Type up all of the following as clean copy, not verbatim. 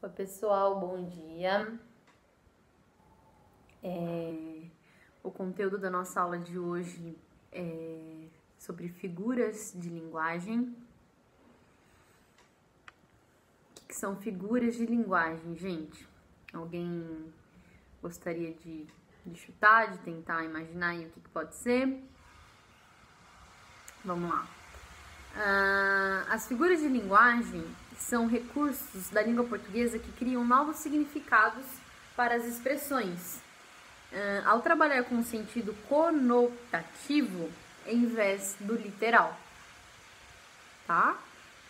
Oi, pessoal, bom dia. O conteúdo da nossa aula de hoje é sobre figuras de linguagem. O que são figuras de linguagem, gente? Alguém gostaria de chutar, de tentar imaginar aí o que pode ser? Vamos lá. As figuras de linguagem são recursos da língua portuguesa que criam novos significados para as expressões, ao trabalhar com o sentido conotativo em vez do literal, tá?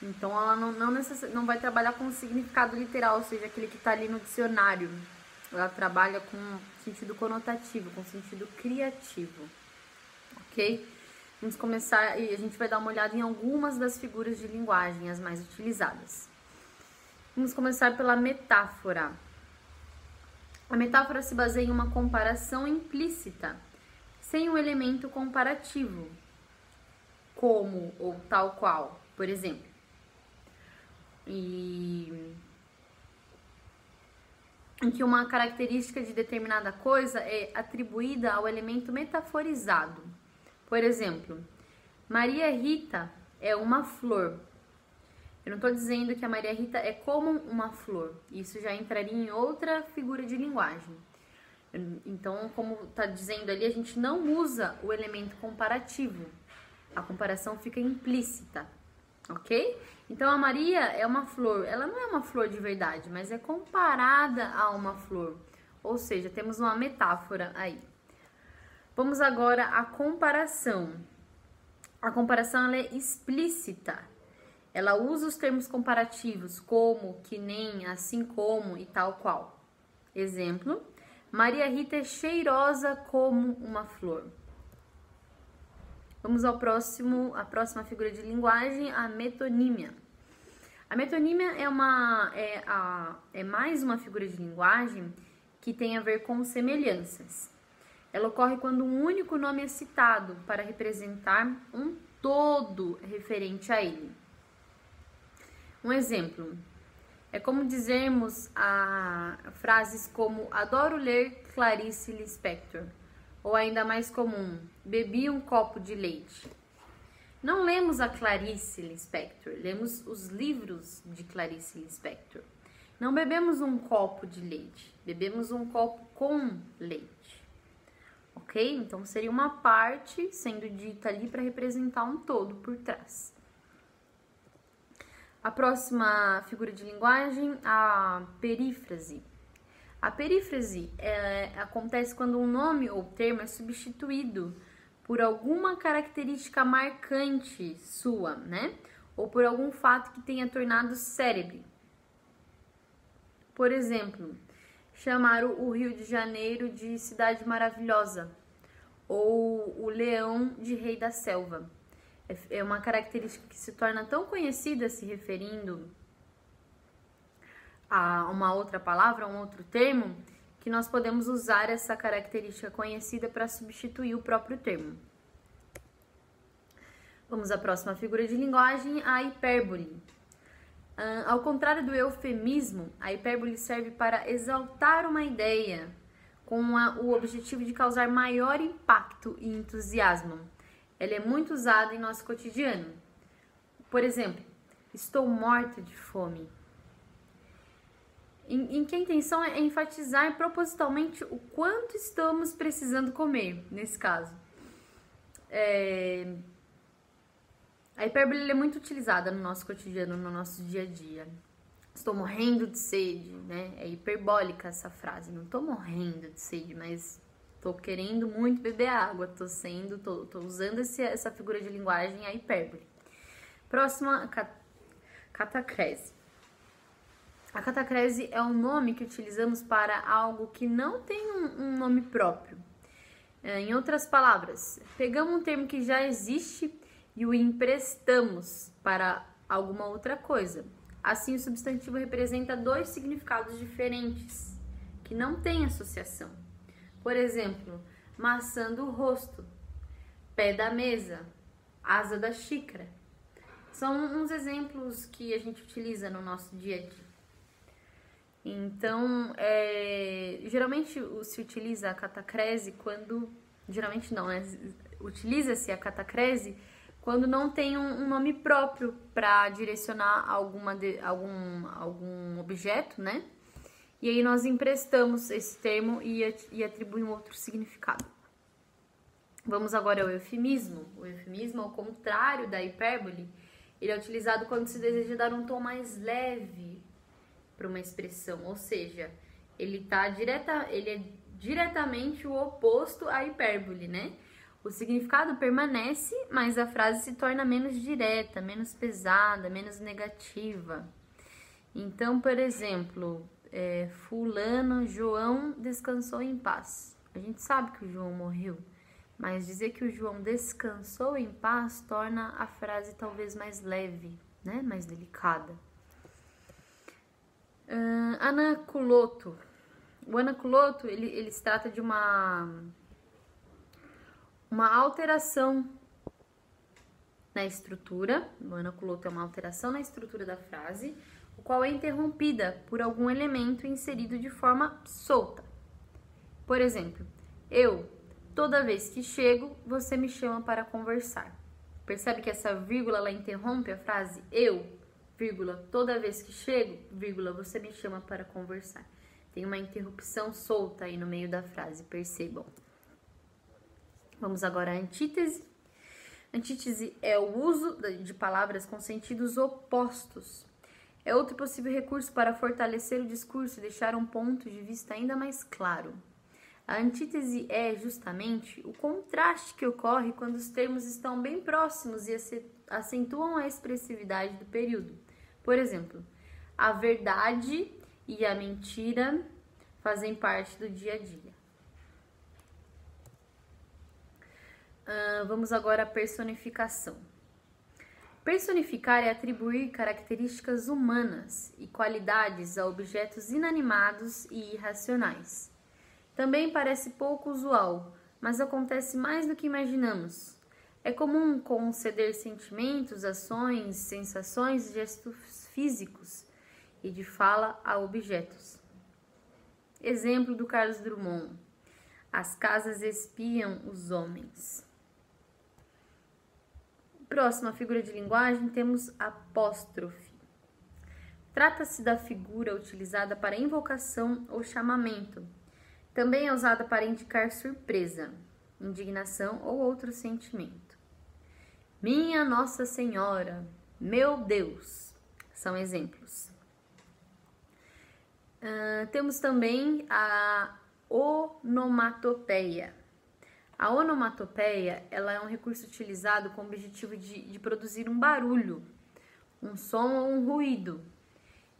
Então ela não vai trabalhar com o significado literal, ou seja, aquele que está ali no dicionário. Ela trabalha com sentido conotativo, com sentido criativo, ok? Vamos começar e a gente vai dar uma olhada em algumas das figuras de linguagem, as mais utilizadas. Vamos começar pela metáfora. A metáfora se baseia em uma comparação implícita, sem um elemento comparativo, como ou tal qual, por exemplo. Em que uma característica de determinada coisa é atribuída ao elemento metaforizado. Por exemplo, Maria Rita é uma flor. Eu não estou dizendo que a Maria Rita é como uma flor. Isso já entraria em outra figura de linguagem. Então, como está dizendo ali, a gente não usa o elemento comparativo. A comparação fica implícita, ok? Então, a Maria é uma flor. Ela não é uma flor de verdade, mas é comparada a uma flor. Ou seja, temos uma metáfora aí. Vamos agora à comparação. A comparação ela é explícita. Ela usa os termos comparativos como, que nem, assim como e tal qual. Exemplo, Maria Rita é cheirosa como uma flor. Vamos à próxima figura de linguagem, a metonímia. A metonímia é mais uma figura de linguagem que tem a ver com semelhanças. Ela ocorre quando um único nome é citado para representar um todo referente a ele. Um exemplo, é como dizermos frases como adoro ler Clarice Lispector, ou ainda mais comum, bebi um copo de leite. Não lemos a Clarice Lispector, lemos os livros de Clarice Lispector. Não bebemos um copo de leite, bebemos um copo com leite. Ok? Então, seria uma parte sendo dita ali para representar um todo por trás. A próxima figura de linguagem, a perífrase. A perífrase acontece quando um nome ou termo é substituído por alguma característica marcante sua, né? Ou por algum fato que tenha tornado célebre. Por exemplo, chamar o Rio de Janeiro de cidade maravilhosa ou o leão de rei da selva. É uma característica que se torna tão conhecida se referindo a uma outra palavra, a um outro termo, que nós podemos usar essa característica conhecida para substituir o próprio termo. Vamos à próxima figura de linguagem, a hipérbole. Ao contrário do eufemismo, a hipérbole serve para exaltar uma ideia com o objetivo de causar maior impacto e entusiasmo. Ela é muito usada em nosso cotidiano. Por exemplo, estou morta de fome. Em que a intenção é enfatizar propositalmente o quanto estamos precisando comer, nesse caso. A hipérbole é muito utilizada no nosso cotidiano, no nosso dia a dia. Estou morrendo de sede, né? É hiperbólica essa frase. Não estou morrendo de sede, mas estou querendo muito beber água. Estou usando essa figura de linguagem, a hipérbole. Próxima, catacrese. A catacrese é um nome que utilizamos para algo que não tem um nome próprio. Em outras palavras, pegamos um termo que já existe e o emprestamos para alguma outra coisa. Assim, o substantivo representa dois significados diferentes, que não têm associação. Por exemplo, maçã do rosto, pé da mesa, asa da xícara. São uns exemplos que a gente utiliza no nosso dia a dia. Então, geralmente se utiliza a catacrese quando... Geralmente não, né? Utiliza-se a catacrese quando não tem um nome próprio para direcionar algum objeto, né? E aí nós emprestamos esse termo e atribuímos um outro significado. Vamos agora ao eufemismo. O eufemismo, ao contrário da hipérbole, ele é utilizado quando se deseja dar um tom mais leve para uma expressão, ou seja, ele é diretamente o oposto à hipérbole, né? O significado permanece, mas a frase se torna menos direta, menos pesada, menos negativa. Então, por exemplo, fulano, João descansou em paz. A gente sabe que o João morreu, mas dizer que o João descansou em paz torna a frase talvez mais leve, né? Mais delicada. Anaculoto. O anaculoto, ele se trata de uma alteração na estrutura. O anaculoto é uma alteração na estrutura da frase, o qual é interrompida por algum elemento inserido de forma solta. Por exemplo, toda vez que chego, você me chama para conversar. Percebe que essa vírgula, ela interrompe a frase? Vírgula, toda vez que chego, vírgula, você me chama para conversar. Tem uma interrupção solta aí no meio da frase, percebam. Vamos agora à antítese. Antítese é o uso de palavras com sentidos opostos. É outro possível recurso para fortalecer o discurso e deixar um ponto de vista ainda mais claro. A antítese é justamente o contraste que ocorre quando os termos estão bem próximos e acentuam a expressividade do período. Por exemplo, a verdade e a mentira fazem parte do dia a dia. Vamos agora à personificação. Personificar é atribuir características humanas e qualidades a objetos inanimados e irracionais. Também parece pouco usual, mas acontece mais do que imaginamos. É comum conceder sentimentos, ações, sensações, gestos físicos e de fala a objetos. Exemplo do Carlos Drummond. As casas espiam os homens. Próxima figura de linguagem, temos apóstrofe. Trata-se da figura utilizada para invocação ou chamamento. Também é usada para indicar surpresa, indignação ou outro sentimento. Minha Nossa Senhora, meu Deus, são exemplos. Temos também a onomatopeia. A onomatopeia, ela é um recurso utilizado com o objetivo de produzir um barulho, um som ou um ruído.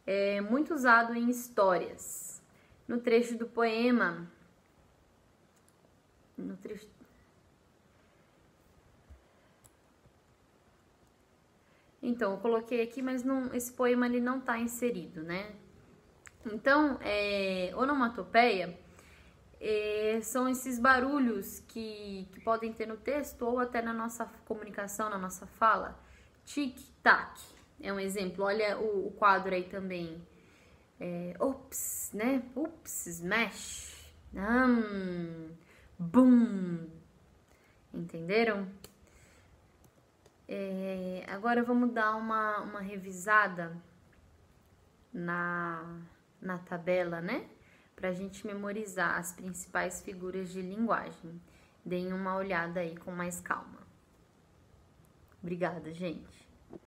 É muito usado em histórias. No trecho do poema... Então, eu coloquei aqui, mas esse poema ele não está inserido, né? Então, onomatopeia são esses barulhos que podem ter no texto ou até na nossa comunicação, na nossa fala. Tic-tac é um exemplo. Olha o quadro aí também. Ups, né? Ups, smash. Boom. Entenderam? Agora vamos dar uma revisada na tabela, né? Pra gente memorizar as principais figuras de linguagem. Deem uma olhada aí com mais calma. Obrigada, gente.